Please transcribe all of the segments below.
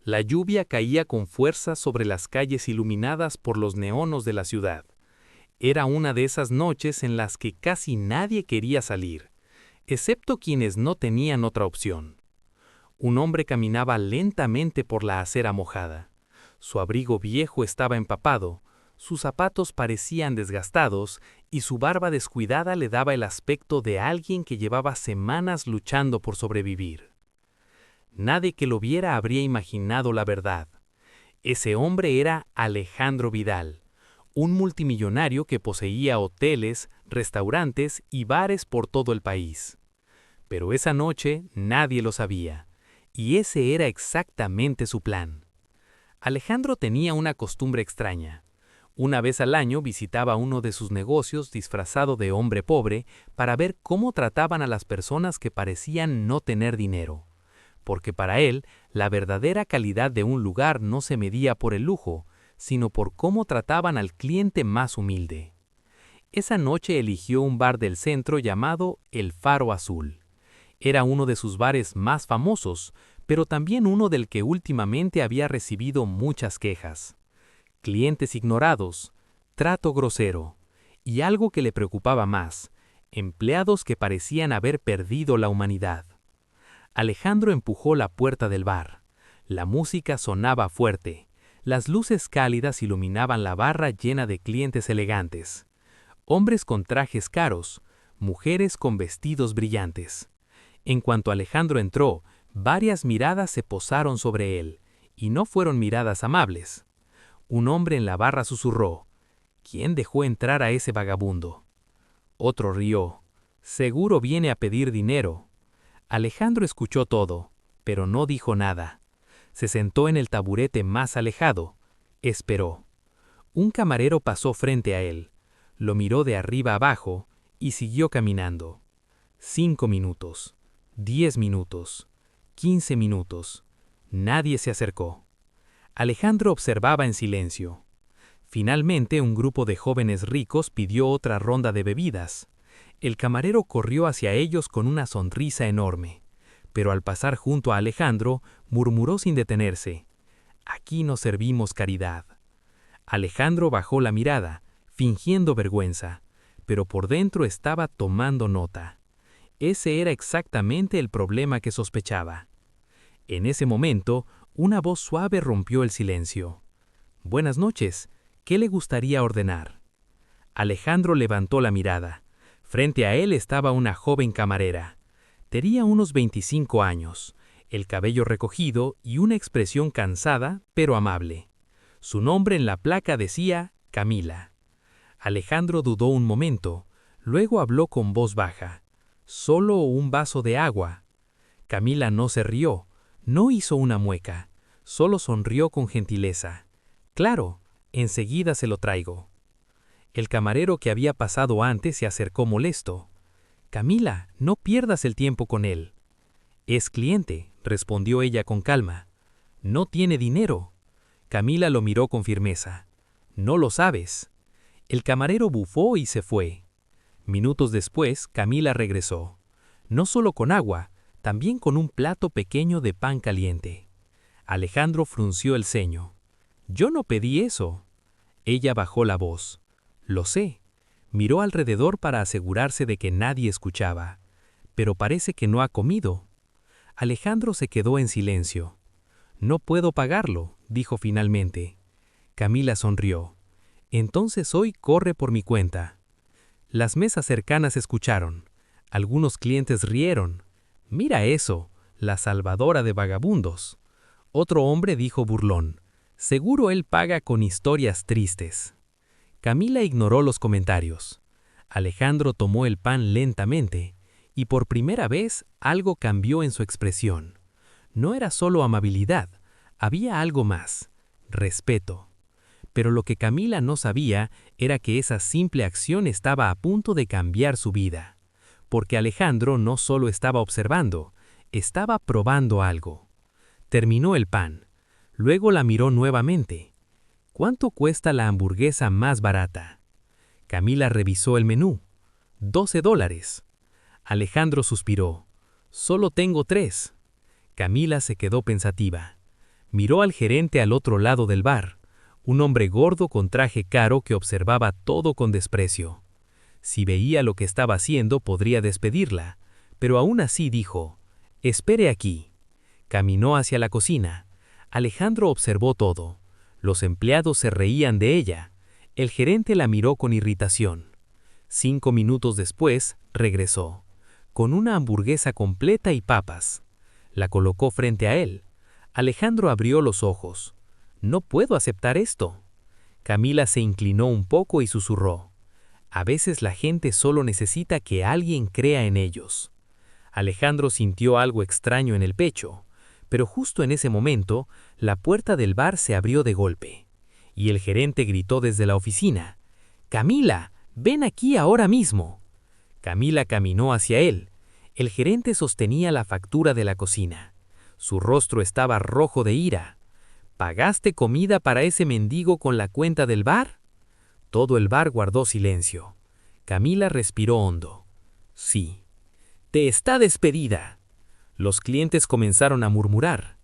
La lluvia caía con fuerza sobre las calles iluminadas por los neonos de la ciudad. Era una de esas noches en las que casi nadie quería salir, excepto quienes no tenían otra opción. Un hombre caminaba lentamente por la acera mojada. Su abrigo viejo estaba empapado, sus zapatos parecían desgastados y su barba descuidada le daba el aspecto de alguien que llevaba semanas luchando por sobrevivir. Nadie que lo viera habría imaginado la verdad. Ese hombre era Alejandro Vidal, un multimillonario que poseía hoteles, restaurantes y bares por todo el país. Pero esa noche nadie lo sabía, y ese era exactamente su plan. Alejandro tenía una costumbre extraña. Una vez al año visitaba uno de sus negocios disfrazado de hombre pobre para ver cómo trataban a las personas que parecían no tener dinero. Porque para él, la verdadera calidad de un lugar no se medía por el lujo, sino por cómo trataban al cliente más humilde. Esa noche eligió un bar del centro llamado El Faro Azul. Era uno de sus bares más famosos, pero también uno del que últimamente había recibido muchas quejas. Clientes ignorados, trato grosero, y algo que le preocupaba más, empleados que parecían haber perdido la humanidad. Alejandro empujó la puerta del bar. La música sonaba fuerte. Las luces cálidas iluminaban la barra llena de clientes elegantes. Hombres con trajes caros, mujeres con vestidos brillantes. En cuanto Alejandro entró, varias miradas se posaron sobre él, y no fueron miradas amables. Un hombre en la barra susurró: ¿Quién dejó entrar a ese vagabundo? Otro rió: seguro viene a pedir dinero. Alejandro escuchó todo, pero no dijo nada. Se sentó en el taburete más alejado. Esperó. Un camarero pasó frente a él, lo miró de arriba abajo y siguió caminando. 5 minutos, 10 minutos, 15 minutos. Nadie se acercó. Alejandro observaba en silencio. Finalmente, un grupo de jóvenes ricos pidió otra ronda de bebidas. El camarero corrió hacia ellos con una sonrisa enorme, pero al pasar junto a Alejandro, murmuró sin detenerse: «Aquí no servimos caridad». Alejandro bajó la mirada, fingiendo vergüenza, pero por dentro estaba tomando nota. Ese era exactamente el problema que sospechaba. En ese momento, una voz suave rompió el silencio. «Buenas noches, ¿qué le gustaría ordenar?». Alejandro levantó la mirada. Frente a él estaba una joven camarera. Tenía unos 25 años, el cabello recogido y una expresión cansada, pero amable. Su nombre en la placa decía Camila. Alejandro dudó un momento, luego habló con voz baja: «Solo un vaso de agua». Camila no se rió, no hizo una mueca, solo sonrió con gentileza. «Claro, enseguida se lo traigo». El camarero que había pasado antes se acercó molesto. «Camila, no pierdas el tiempo con él». «Es cliente», respondió ella con calma. «No tiene dinero». Camila lo miró con firmeza. «No lo sabes». El camarero bufó y se fue. Minutos después, Camila regresó. No solo con agua, también con un plato pequeño de pan caliente. Alejandro frunció el ceño. «Yo no pedí eso». Ella bajó la voz. «Lo sé». Miró alrededor para asegurarse de que nadie escuchaba. «Pero parece que no ha comido». Alejandro se quedó en silencio. «No puedo pagarlo», dijo finalmente. Camila sonrió. «Entonces hoy corre por mi cuenta». Las mesas cercanas escucharon. Algunos clientes rieron. «Mira eso, la salvadora de vagabundos». Otro hombre dijo burlón: «Seguro él paga con historias tristes». Camila ignoró los comentarios. Alejandro tomó el pan lentamente, y por primera vez algo cambió en su expresión. No era solo amabilidad, había algo más: respeto. Pero lo que Camila no sabía era que esa simple acción estaba a punto de cambiar su vida. Porque Alejandro no solo estaba observando, estaba probando algo. Terminó el pan. Luego la miró nuevamente. «¿Cuánto cuesta la hamburguesa más barata?». Camila revisó el menú. $12. Alejandro suspiró. «Solo tengo 3». Camila se quedó pensativa. Miró al gerente al otro lado del bar, un hombre gordo con traje caro que observaba todo con desprecio. Si veía lo que estaba haciendo, podría despedirla, pero aún así dijo: «Espere aquí». Caminó hacia la cocina. Alejandro observó todo. Los empleados se reían de ella. El gerente la miró con irritación. 5 minutos después, regresó, con una hamburguesa completa y papas. La colocó frente a él. Alejandro abrió los ojos. «No puedo aceptar esto». Camila se inclinó un poco y susurró: «A veces la gente solo necesita que alguien crea en ellos». Alejandro sintió algo extraño en el pecho, pero justo en ese momento, la puerta del bar se abrió de golpe, y el gerente gritó desde la oficina: «Camila, ven aquí ahora mismo». Camila caminó hacia él. El gerente sostenía la factura de la cocina. Su rostro estaba rojo de ira. «¿Pagaste comida para ese mendigo con la cuenta del bar?». Todo el bar guardó silencio. Camila respiró hondo. «Sí». «Te está despedida». Los clientes comenzaron a murmurar.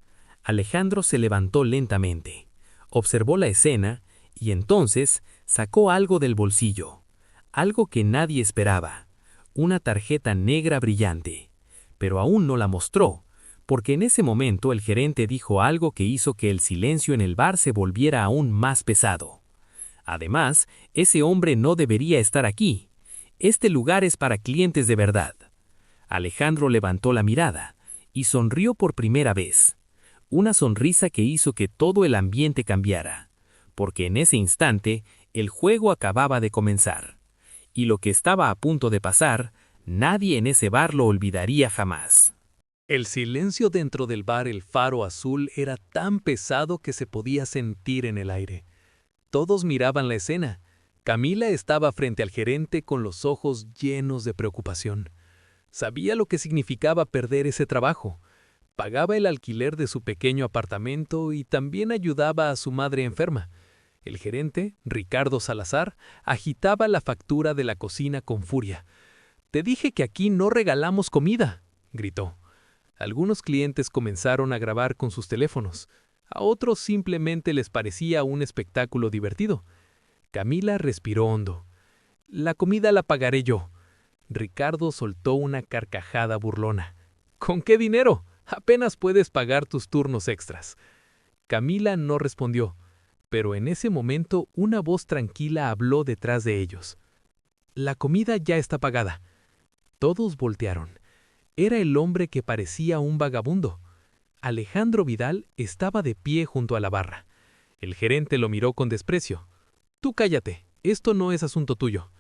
Alejandro se levantó lentamente, observó la escena y entonces sacó algo del bolsillo. Algo que nadie esperaba. Una tarjeta negra brillante. Pero aún no la mostró, porque en ese momento el gerente dijo algo que hizo que el silencio en el bar se volviera aún más pesado. «Además, ese hombre no debería estar aquí. Este lugar es para clientes de verdad». Alejandro levantó la mirada y sonrió por primera vez. Una sonrisa que hizo que todo el ambiente cambiara, porque en ese instante el juego acababa de comenzar. Y lo que estaba a punto de pasar, nadie en ese bar lo olvidaría jamás. El silencio dentro del bar El Faro Azul era tan pesado que se podía sentir en el aire. Todos miraban la escena. Camila estaba frente al gerente con los ojos llenos de preocupación. Sabía lo que significaba perder ese trabajo. Pagaba el alquiler de su pequeño apartamento y también ayudaba a su madre enferma. El gerente, Ricardo Salazar, agitaba la factura de la cocina con furia. «Te dije que aquí no regalamos comida», gritó. Algunos clientes comenzaron a grabar con sus teléfonos. A otros simplemente les parecía un espectáculo divertido. Camila respiró hondo. «La comida la pagaré yo». Ricardo soltó una carcajada burlona. «¿Con qué dinero? Apenas puedes pagar tus turnos extras». Camila no respondió, pero en ese momento una voz tranquila habló detrás de ellos. «La comida ya está pagada». Todos voltearon. Era el hombre que parecía un vagabundo. Alejandro Vidal estaba de pie junto a la barra. El gerente lo miró con desprecio. «Tú cállate, esto no es asunto tuyo».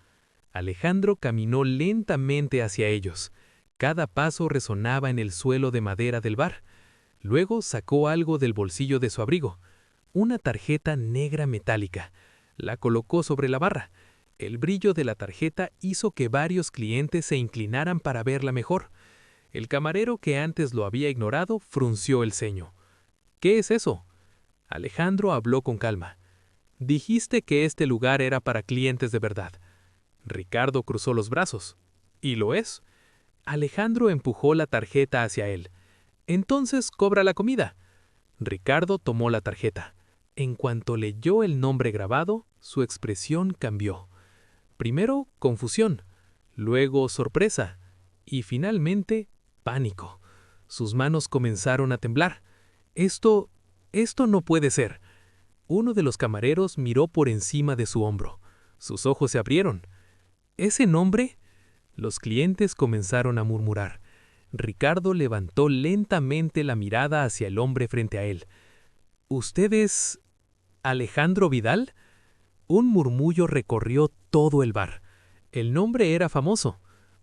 Alejandro caminó lentamente hacia ellos. Cada paso resonaba en el suelo de madera del bar. Luego sacó algo del bolsillo de su abrigo. Una tarjeta negra metálica. La colocó sobre la barra. El brillo de la tarjeta hizo que varios clientes se inclinaran para verla mejor. El camarero que antes lo había ignorado frunció el ceño. «¿Qué es eso?». Alejandro habló con calma. «Dijiste que este lugar era para clientes de verdad». Ricardo cruzó los brazos. «¿Y lo es?». Alejandro empujó la tarjeta hacia él. «Entonces cobra la comida». Ricardo tomó la tarjeta. En cuanto leyó el nombre grabado, su expresión cambió. Primero, confusión, luego sorpresa y finalmente, pánico. Sus manos comenzaron a temblar. Esto no puede ser». Uno de los camareros miró por encima de su hombro. Sus ojos se abrieron. «¿Ese nombre?». Los clientes comenzaron a murmurar. Ricardo levantó lentamente la mirada hacia el hombre frente a él. «¿Usted es Alejandro Vidal?». Un murmullo recorrió todo el bar. El nombre era famoso.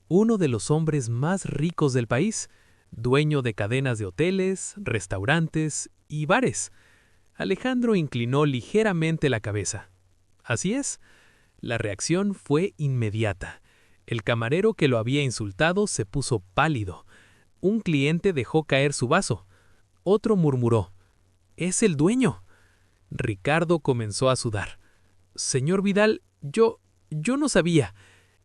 Uno de los hombres más ricos del país, dueño de cadenas de hoteles, restaurantes y bares. Alejandro inclinó ligeramente la cabeza. «Así es». La reacción fue inmediata. El camarero que lo había insultado se puso pálido. Un cliente dejó caer su vaso. Otro murmuró: «¡Es el dueño!». Ricardo comenzó a sudar. «Señor Vidal, yo no sabía».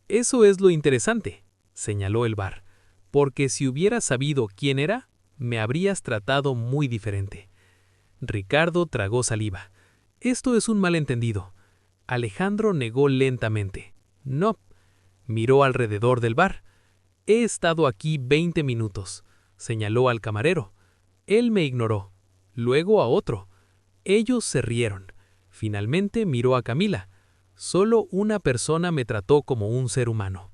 «Eso es lo interesante», señaló el bar, «porque si hubieras sabido quién era, me habrías tratado muy diferente». Ricardo tragó saliva. Esto es un malentendido. Alejandro negó lentamente. No. Miró alrededor del bar. He estado aquí 20 minutos. Señaló al camarero. Él me ignoró. Luego a otro. Ellos se rieron. Finalmente miró a Camila. Solo una persona me trató como un ser humano.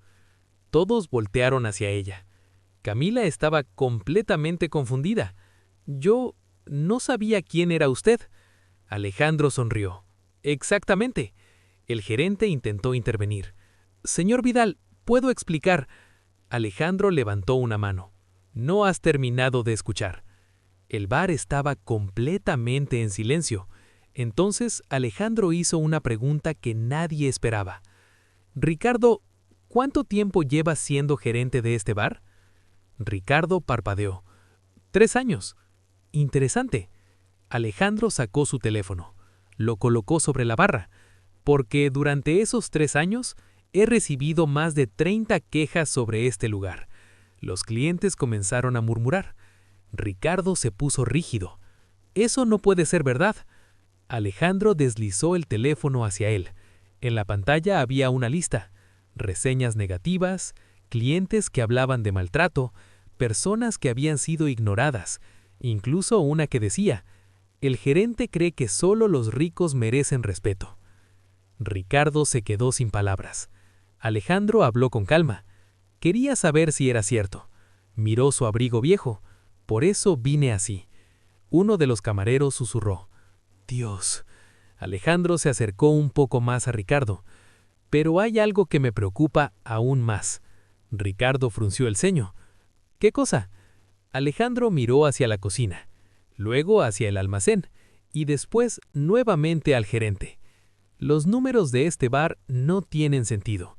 Todos voltearon hacia ella. Camila estaba completamente confundida. Yo no sabía quién era usted. Alejandro sonrió. Exactamente. El gerente intentó intervenir. Señor Vidal, ¿puedo explicar? Alejandro levantó una mano. No has terminado de escuchar. El bar estaba completamente en silencio. Entonces Alejandro hizo una pregunta que nadie esperaba. Ricardo, ¿cuánto tiempo llevas siendo gerente de este bar? Ricardo parpadeó. 3 años. Interesante. Alejandro sacó su teléfono. Lo colocó sobre la barra. Porque durante esos 3 años he recibido más de 30 quejas sobre este lugar. Los clientes comenzaron a murmurar. Ricardo se puso rígido. Eso no puede ser verdad. Alejandro deslizó el teléfono hacia él. En la pantalla había una lista. Reseñas negativas, clientes que hablaban de maltrato, personas que habían sido ignoradas, incluso una que decía, el gerente cree que solo los ricos merecen respeto. Ricardo se quedó sin palabras. Alejandro habló con calma. Quería saber si era cierto. Miró su abrigo viejo. Por eso vine así. Uno de los camareros susurró. Dios. Alejandro se acercó un poco más a Ricardo. Pero hay algo que me preocupa aún más. Ricardo frunció el ceño. ¿Qué cosa? Alejandro miró hacia la cocina, luego hacia el almacén y después nuevamente al gerente. Los números de este bar no tienen sentido.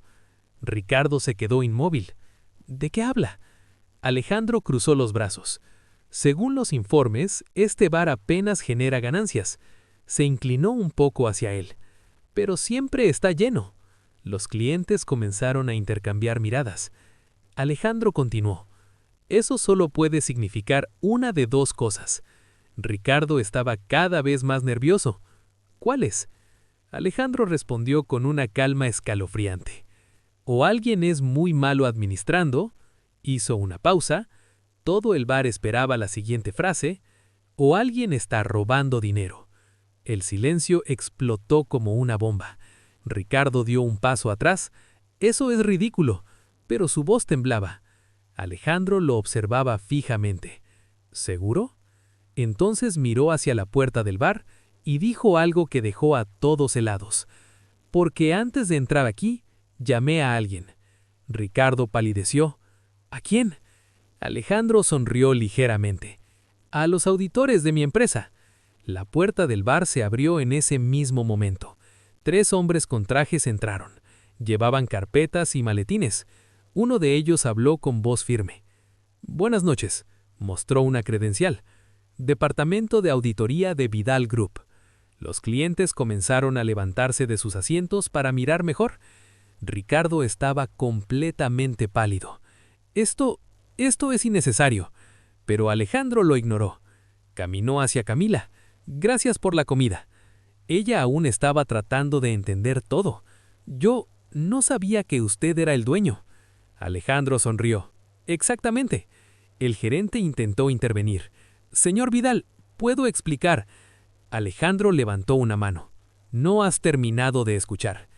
Ricardo se quedó inmóvil. ¿De qué habla? Alejandro cruzó los brazos. Según los informes, este bar apenas genera ganancias. Se inclinó un poco hacia él. Pero siempre está lleno. Los clientes comenzaron a intercambiar miradas. Alejandro continuó. Eso solo puede significar una de dos cosas. Ricardo estaba cada vez más nervioso. ¿Cuáles? Alejandro respondió con una calma escalofriante. O alguien es muy malo administrando, hizo una pausa, todo el bar esperaba la siguiente frase, o alguien está robando dinero. El silencio explotó como una bomba. Ricardo dio un paso atrás. Eso es ridículo, pero su voz temblaba. Alejandro lo observaba fijamente. ¿Seguro? Entonces miró hacia la puerta del bar y dijo algo que dejó a todos helados. Porque antes de entrar aquí, llamé a alguien. Ricardo palideció. ¿A quién? Alejandro sonrió ligeramente. A los auditores de mi empresa. La puerta del bar se abrió en ese mismo momento. 3 hombres con trajes entraron. Llevaban carpetas y maletines. Uno de ellos habló con voz firme. Buenas noches. Mostró una credencial. Departamento de Auditoría de Vidal Group. Los clientes comenzaron a levantarse de sus asientos para mirar mejor. Ricardo estaba completamente pálido. Esto es innecesario. Pero Alejandro lo ignoró. Caminó hacia Camila. Gracias por la comida. Ella aún estaba tratando de entender todo. Yo no sabía que usted era el dueño. Alejandro sonrió. Exactamente. El gerente intentó intervenir. Señor Vidal, ¿puedo explicar? Alejandro levantó una mano. No has terminado de escuchar.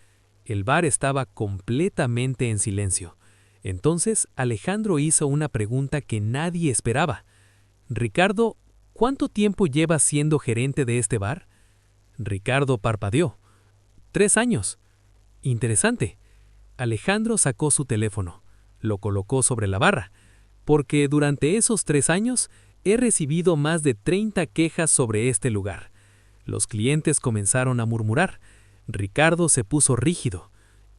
El bar estaba completamente en silencio. Entonces Alejandro hizo una pregunta que nadie esperaba. Ricardo, ¿cuánto tiempo llevas siendo gerente de este bar? Ricardo parpadeó. 3 años. Interesante. Alejandro sacó su teléfono. Lo colocó sobre la barra. Porque durante esos 3 años he recibido más de 30 quejas sobre este lugar. Los clientes comenzaron a murmurar. Ricardo se puso rígido.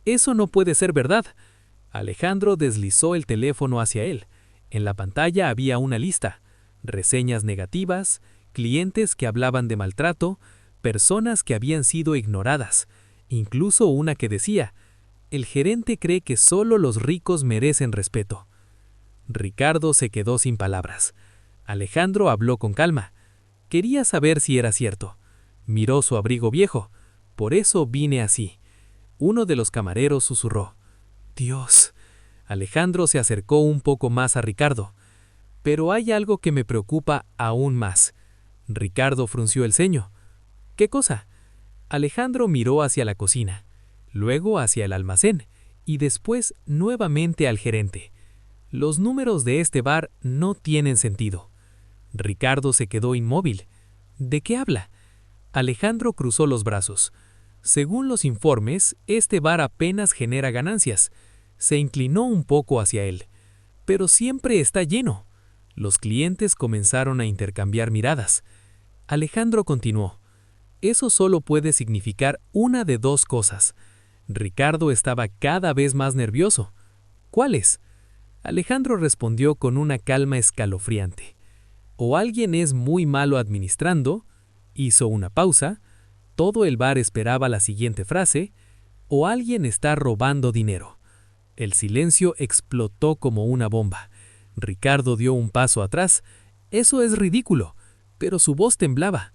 Eso no puede ser verdad. Alejandro deslizó el teléfono hacia él. En la pantalla había una lista. Reseñas negativas, clientes que hablaban de maltrato, personas que habían sido ignoradas, incluso una que decía, el gerente cree que solo los ricos merecen respeto. Ricardo se quedó sin palabras. Alejandro habló con calma. Quería saber si era cierto. Miró su abrigo viejo. Por eso vine así. Uno de los camareros susurró. Dios. Alejandro se acercó un poco más a Ricardo. Pero hay algo que me preocupa aún más. Ricardo frunció el ceño. ¿Qué cosa? Alejandro miró hacia la cocina, luego hacia el almacén y después nuevamente al gerente. Los números de este bar no tienen sentido. Ricardo se quedó inmóvil. ¿De qué habla? Alejandro cruzó los brazos. Según los informes, este bar apenas genera ganancias. Se inclinó un poco hacia él. Pero siempre está lleno. Los clientes comenzaron a intercambiar miradas. Alejandro continuó. Eso solo puede significar una de dos cosas. Ricardo estaba cada vez más nervioso. ¿Cuáles? Alejandro respondió con una calma escalofriante. O alguien es muy malo administrando, hizo una pausa, todo el bar esperaba la siguiente frase, o alguien está robando dinero. El silencio explotó como una bomba. Ricardo dio un paso atrás. Eso es ridículo, pero su voz temblaba.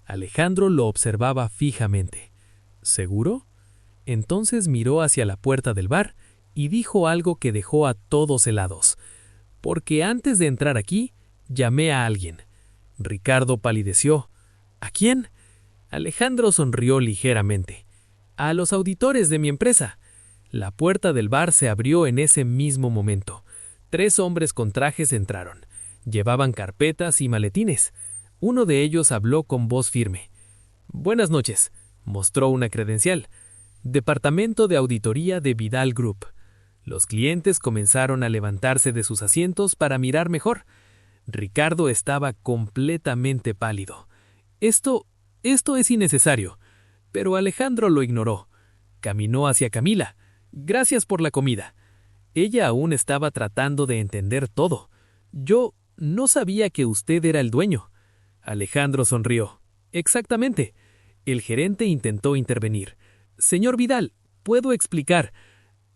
Alejandro lo observaba fijamente. ¿Seguro? Entonces miró hacia la puerta del bar y dijo algo que dejó a todos helados. Porque antes de entrar aquí, llamé a alguien. Ricardo palideció. ¿A quién? Alejandro sonrió ligeramente. A los auditores de mi empresa. La puerta del bar se abrió en ese mismo momento. 3 hombres con trajes entraron. Llevaban carpetas y maletines. Uno de ellos habló con voz firme. Buenas noches. Mostró una credencial. Departamento de Auditoría de Vidal Group. Los clientes comenzaron a levantarse de sus asientos para mirar mejor. Ricardo estaba completamente pálido. Esto es innecesario. Pero Alejandro lo ignoró. Caminó hacia Camila. Gracias por la comida. Ella aún estaba tratando de entender todo. Yo no sabía que usted era el dueño. Alejandro sonrió. Exactamente. El gerente intentó intervenir. Señor Vidal, ¿puedo explicar?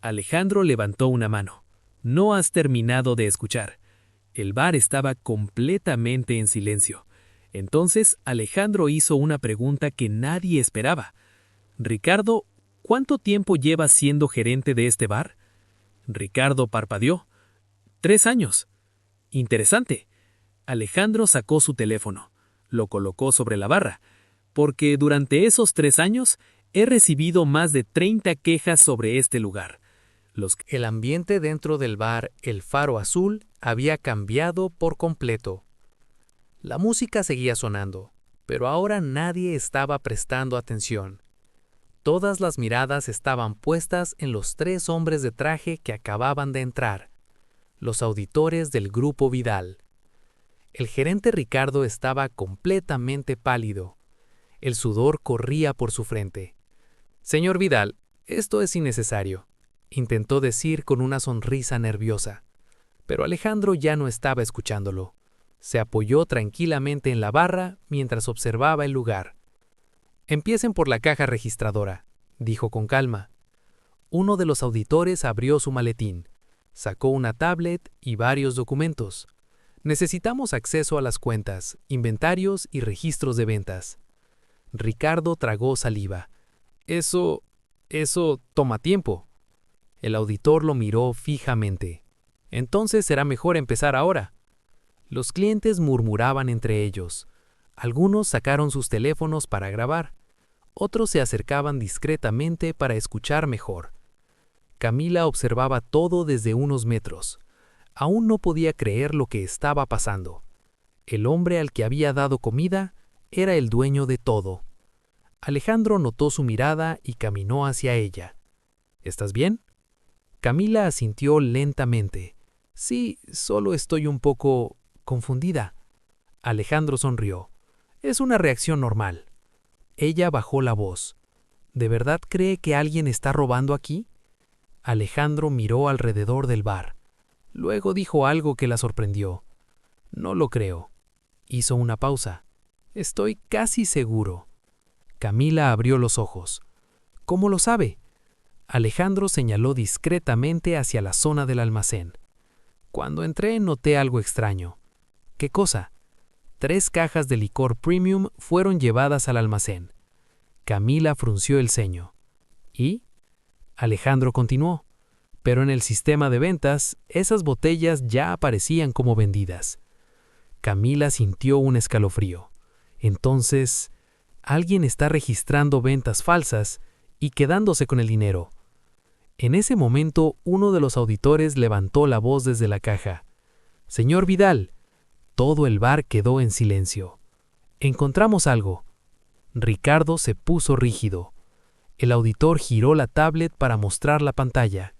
Alejandro levantó una mano. No has terminado de escuchar. El bar estaba completamente en silencio. Entonces Alejandro hizo una pregunta que nadie esperaba. Ricardo, ¿cuánto tiempo llevas siendo gerente de este bar? Ricardo parpadeó. 3 años. Interesante. Alejandro sacó su teléfono. Lo colocó sobre la barra. Porque durante esos 3 años he recibido más de 30 quejas sobre este lugar. El ambiente dentro del bar El Faro Azul había cambiado por completo. La música seguía sonando, pero ahora nadie estaba prestando atención. Todas las miradas estaban puestas en los 3 hombres de traje que acababan de entrar, los auditores del Grupo Vidal. El gerente Ricardo estaba completamente pálido. El sudor corría por su frente. Señor Vidal, esto es innecesario, intentó decir con una sonrisa nerviosa. Pero Alejandro ya no estaba escuchándolo. Se apoyó tranquilamente en la barra mientras observaba el lugar. Empiecen por la caja registradora, dijo con calma. Uno de los auditores abrió su maletín, sacó una tablet y varios documentos. Necesitamos acceso a las cuentas, inventarios y registros de ventas. Ricardo tragó saliva. Eso toma tiempo. El auditor lo miró fijamente. Entonces será mejor empezar ahora. Los clientes murmuraban entre ellos. Algunos sacaron sus teléfonos para grabar. Otros se acercaban discretamente para escuchar mejor. Camila observaba todo desde unos metros. Aún no podía creer lo que estaba pasando. El hombre al que había dado comida era el dueño de todo. Alejandro notó su mirada y caminó hacia ella. ¿Estás bien? Camila asintió lentamente. Sí, solo estoy un poco confundida. Alejandro sonrió. Es una reacción normal. Ella bajó la voz. ¿De verdad cree que alguien está robando aquí? Alejandro miró alrededor del bar. Luego dijo algo que la sorprendió. No lo creo. Hizo una pausa. Estoy casi seguro. Camila abrió los ojos. ¿Cómo lo sabe? Alejandro señaló discretamente hacia la zona del almacén. Cuando entré noté algo extraño. ¿Qué cosa? 3 cajas de licor premium fueron llevadas al almacén. Camila frunció el ceño. ¿Y? Alejandro continuó. Pero en el sistema de ventas, esas botellas ya aparecían como vendidas. Camila sintió un escalofrío. Entonces, alguien está registrando ventas falsas y quedándose con el dinero. En ese momento, uno de los auditores levantó la voz desde la caja. «Señor Vidal». Todo el bar quedó en silencio. «Encontramos algo». Ricardo se puso rígido. El auditor giró la tablet para mostrar la pantalla.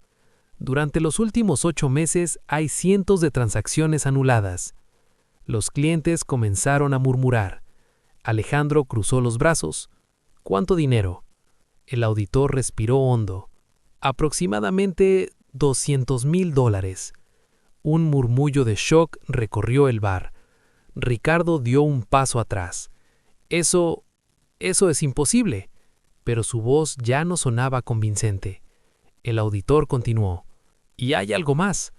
Durante los últimos 8 meses hay cientos de transacciones anuladas. Los clientes comenzaron a murmurar. Alejandro cruzó los brazos. ¿Cuánto dinero? El auditor respiró hondo. Aproximadamente $200,000. Un murmullo de shock recorrió el bar. Ricardo dio un paso atrás. Eso es imposible. Pero su voz ya no sonaba convincente. El auditor continuó. Y hay algo más.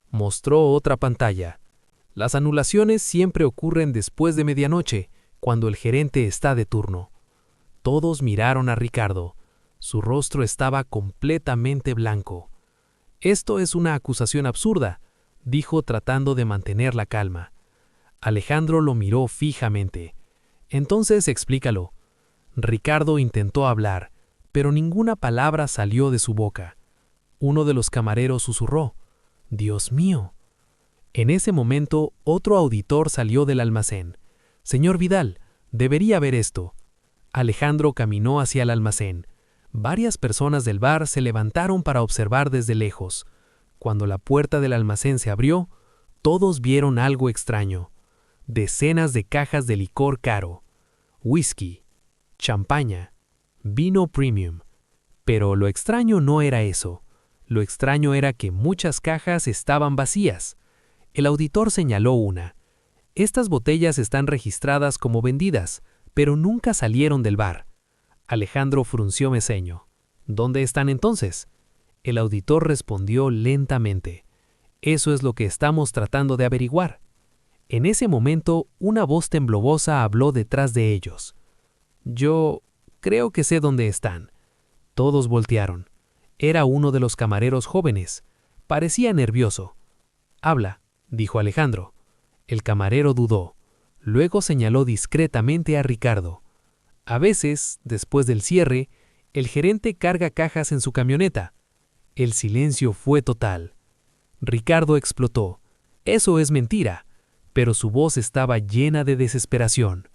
Mostró otra pantalla. Las anulaciones siempre ocurren después de medianoche, cuando el gerente está de turno. Todos miraron a Ricardo. Su rostro estaba completamente blanco. «Esto es una acusación absurda», dijo tratando de mantener la calma. Alejandro lo miró fijamente. «Entonces explícalo». Ricardo intentó hablar, pero ninguna palabra salió de su boca. Uno de los camareros susurró. «Dios mío». En ese momento, otro auditor salió del almacén. «Señor Vidal, debería ver esto». Alejandro caminó hacia el almacén. Varias personas del bar se levantaron para observar desde lejos. Cuando la puerta del almacén se abrió, todos vieron algo extraño. Decenas de cajas de licor caro. Whisky, champaña, vino premium. Pero lo extraño no era eso. Lo extraño era que muchas cajas estaban vacías. El auditor señaló una. «Estas botellas están registradas como vendidas, pero nunca salieron del bar». Alejandro frunció el ceño. «¿Dónde están entonces?» El auditor respondió lentamente. «Eso es lo que estamos tratando de averiguar». En ese momento, una voz temblorosa habló detrás de ellos. «Yo creo que sé dónde están». Todos voltearon. Era uno de los camareros jóvenes. Parecía nervioso. «Habla», dijo Alejandro. El camarero dudó. Luego señaló discretamente a Ricardo. «A veces, después del cierre, el gerente carga cajas en su camioneta». El silencio fue total. Ricardo explotó. «Eso es mentira». Pero su voz estaba llena de desesperación.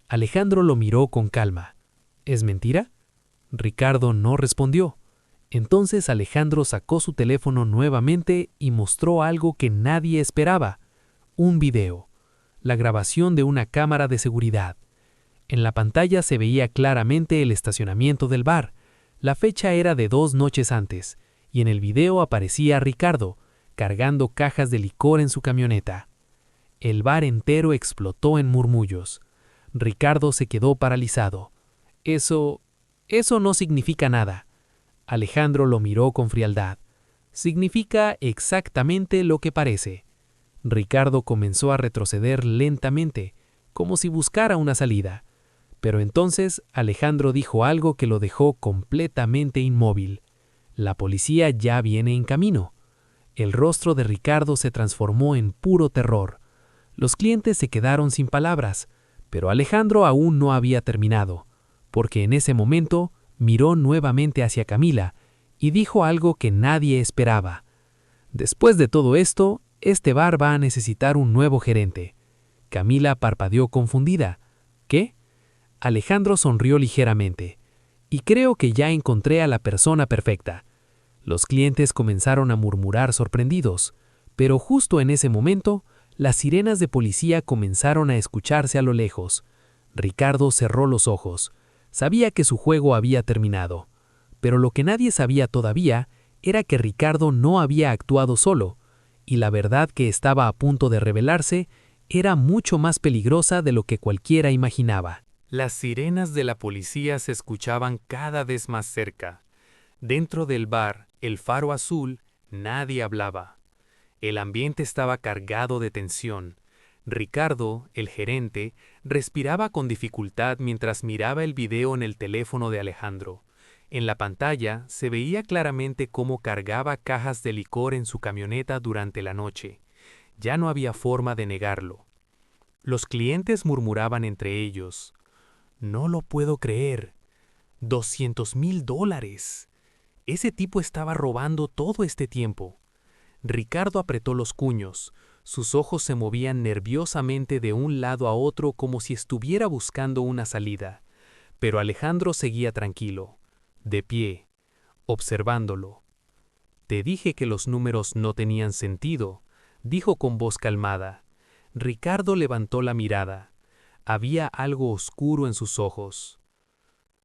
Alejandro lo miró con calma. «¿Es mentira?» Ricardo no respondió. Entonces Alejandro sacó su teléfono nuevamente y mostró algo que nadie esperaba. Un video. La grabación de una cámara de seguridad. En la pantalla se veía claramente el estacionamiento del bar. La fecha era de 2 noches antes, y en el video aparecía Ricardo, cargando cajas de licor en su camioneta. El bar entero explotó en murmullos. Ricardo se quedó paralizado. Eso no significa nada». Alejandro lo miró con frialdad. «Significa exactamente lo que parece». Ricardo comenzó a retroceder lentamente, como si buscara una salida. Pero entonces Alejandro dijo algo que lo dejó completamente inmóvil. «La policía ya viene en camino». El rostro de Ricardo se transformó en puro terror. Los clientes se quedaron sin palabras, pero Alejandro aún no había terminado, porque en ese momento miró nuevamente hacia Camila y dijo algo que nadie esperaba. «Después de todo esto, este bar va a necesitar un nuevo gerente». Camila parpadeó confundida. «¿Qué?» Alejandro sonrió ligeramente. «Y creo que ya encontré a la persona perfecta». Los clientes comenzaron a murmurar sorprendidos, pero justo en ese momento, las sirenas de policía comenzaron a escucharse a lo lejos. Ricardo cerró los ojos. Sabía que su juego había terminado. Pero lo que nadie sabía todavía era que Ricardo no había actuado solo, y la verdad que estaba a punto de revelarse era mucho más peligrosa de lo que cualquiera imaginaba. Las sirenas de la policía se escuchaban cada vez más cerca. Dentro del bar, el Faro Azul, nadie hablaba. El ambiente estaba cargado de tensión. Ricardo, el gerente, respiraba con dificultad mientras miraba el video en el teléfono de Alejandro. En la pantalla se veía claramente cómo cargaba cajas de licor en su camioneta durante la noche. Ya no había forma de negarlo. Los clientes murmuraban entre ellos: «No lo puedo creer. $200,000. Ese tipo estaba robando todo este tiempo». Ricardo apretó los puños. Sus ojos se movían nerviosamente de un lado a otro como si estuviera buscando una salida. Pero Alejandro seguía tranquilo, de pie, observándolo. «Te dije que los números no tenían sentido», dijo con voz calmada. Ricardo levantó la mirada. Había algo oscuro en sus ojos.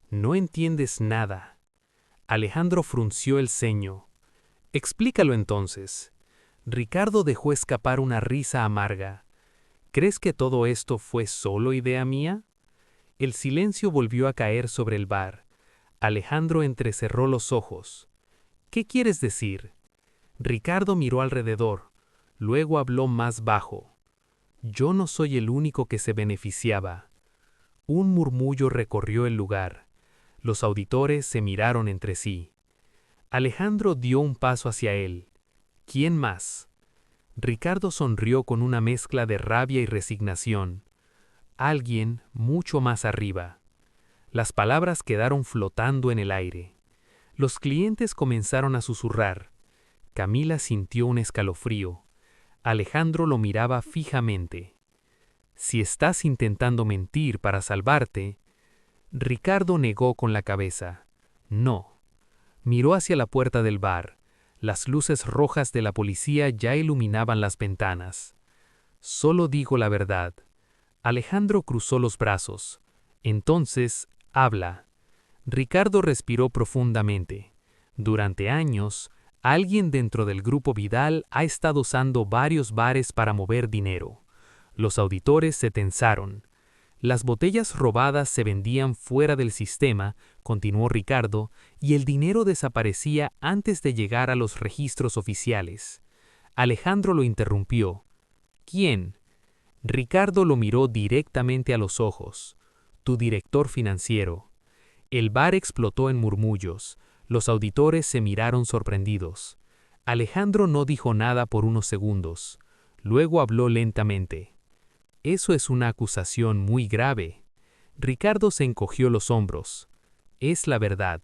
«No entiendes nada». Alejandro frunció el ceño. «Explícalo entonces». Ricardo dejó escapar una risa amarga. «¿Crees que todo esto fue solo idea mía?». El silencio volvió a caer sobre el bar. Alejandro entrecerró los ojos. «¿Qué quieres decir?». Ricardo miró alrededor. Luego habló más bajo. «Yo no soy el único que se beneficiaba». Un murmullo recorrió el lugar. Los auditores se miraron entre sí. Alejandro dio un paso hacia él. «¿Quién más?». Ricardo sonrió con una mezcla de rabia y resignación. «Alguien mucho más arriba». Las palabras quedaron flotando en el aire. Los clientes comenzaron a susurrar. Camila sintió un escalofrío. Alejandro lo miraba fijamente. «Si estás intentando mentir para salvarte». Ricardo negó con la cabeza. «No». Miró hacia la puerta del bar. Las luces rojas de la policía ya iluminaban las ventanas. «Solo digo la verdad». Alejandro cruzó los brazos. «Entonces, habla». Ricardo respiró profundamente. Durante años, alguien dentro del grupo Vidal ha estado usando varios bares para mover dinero. Los auditores se tensaron. Las botellas robadas se vendían fuera del sistema, continuó Ricardo, y el dinero desaparecía antes de llegar a los registros oficiales. Alejandro lo interrumpió. «¿Quién?». Ricardo lo miró directamente a los ojos. «Tu director financiero». El bar explotó en murmullos. Los auditores se miraron sorprendidos. Alejandro no dijo nada por unos segundos. Luego habló lentamente. «Eso es una acusación muy grave». Ricardo se encogió los hombros. «Es la verdad».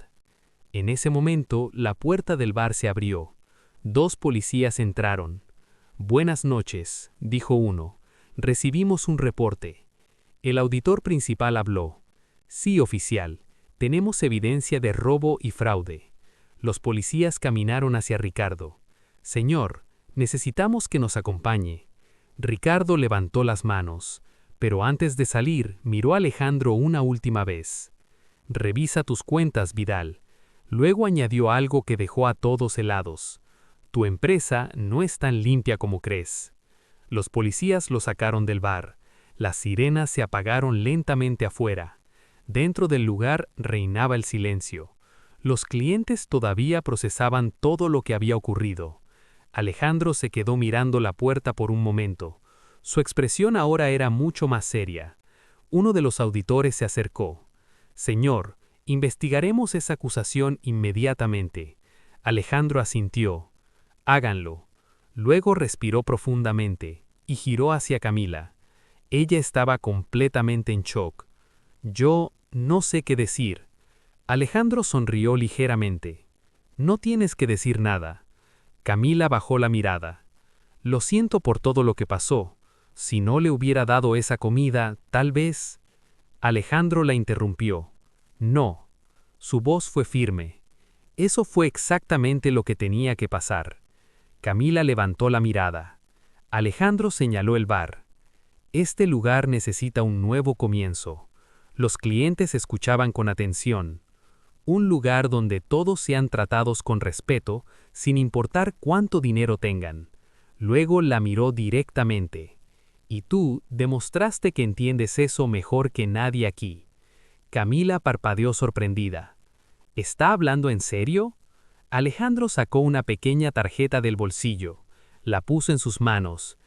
En ese momento, la puerta del bar se abrió. 2 policías entraron. «Buenas noches», dijo uno. «Recibimos un reporte». El auditor principal habló. «Sí, oficial. Tenemos evidencia de robo y fraude». Los policías caminaron hacia Ricardo. «Señor, necesitamos que nos acompañe». Ricardo levantó las manos, pero antes de salir miró a Alejandro una última vez. «Revisa tus cuentas, Vidal». Luego añadió algo que dejó a todos helados. «Tu empresa no es tan limpia como crees». Los policías lo sacaron del bar. Las sirenas se apagaron lentamente afuera. Dentro del lugar reinaba el silencio. Los clientes todavía procesaban todo lo que había ocurrido. Alejandro se quedó mirando la puerta por un momento. Su expresión ahora era mucho más seria. Uno de los auditores se acercó. «Señor, investigaremos esa acusación inmediatamente». Alejandro asintió. «Háganlo». Luego respiró profundamente y giró hacia Camila. Ella estaba completamente en shock. «Yo no sé qué decir». Alejandro sonrió ligeramente. «No tienes que decir nada». Camila bajó la mirada. «Lo siento por todo lo que pasó. Si no le hubiera dado esa comida, tal vez…». Alejandro la interrumpió. «No». Su voz fue firme. «Eso fue exactamente lo que tenía que pasar». Camila levantó la mirada. Alejandro señaló el bar. «Este lugar necesita un nuevo comienzo». Los clientes escuchaban con atención. Un lugar donde todos sean tratados con respeto, sin importar cuánto dinero tengan. Luego la miró directamente. «Y tú demostraste que entiendes eso mejor que nadie aquí». Camila parpadeó sorprendida. «¿Está hablando en serio?». Alejandro sacó una pequeña tarjeta del bolsillo. La puso en sus manos.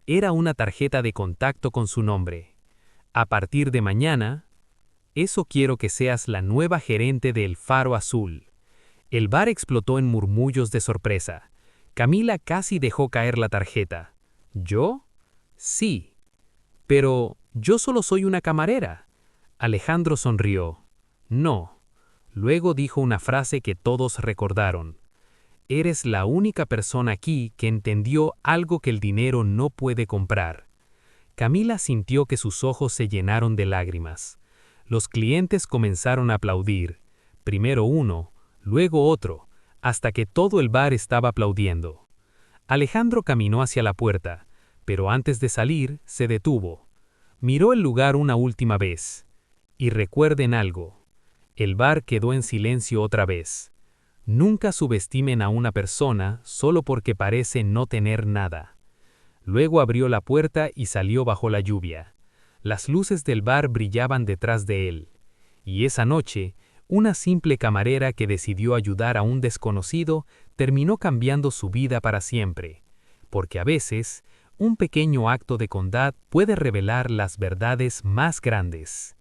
Era una tarjeta de contacto con su nombre. A partir de mañana, eso quiero que seas la nueva gerente de El Faro Azul. El bar explotó en murmullos de sorpresa. Camila casi dejó caer la tarjeta. ¿Yo? Sí. Pero yo solo soy una camarera. Alejandro sonrió. No. Luego dijo una frase que todos recordaron. Eres la única persona aquí que entendió algo que el dinero no puede comprar. Camila sintió que sus ojos se llenaron de lágrimas. Los clientes comenzaron a aplaudir. Primero uno, luego otro, hasta que todo el bar estaba aplaudiendo. Alejandro caminó hacia la puerta, pero antes de salir, se detuvo. Miró el lugar una última vez. Y recuerden algo. El bar quedó en silencio otra vez. Nunca subestimen a una persona solo porque parece no tener nada. Luego abrió la puerta y salió bajo la lluvia. Las luces del bar brillaban detrás de él. Y esa noche, una simple camarera que decidió ayudar a un desconocido terminó cambiando su vida para siempre. Porque a veces, un pequeño acto de bondad puede revelar las verdades más grandes.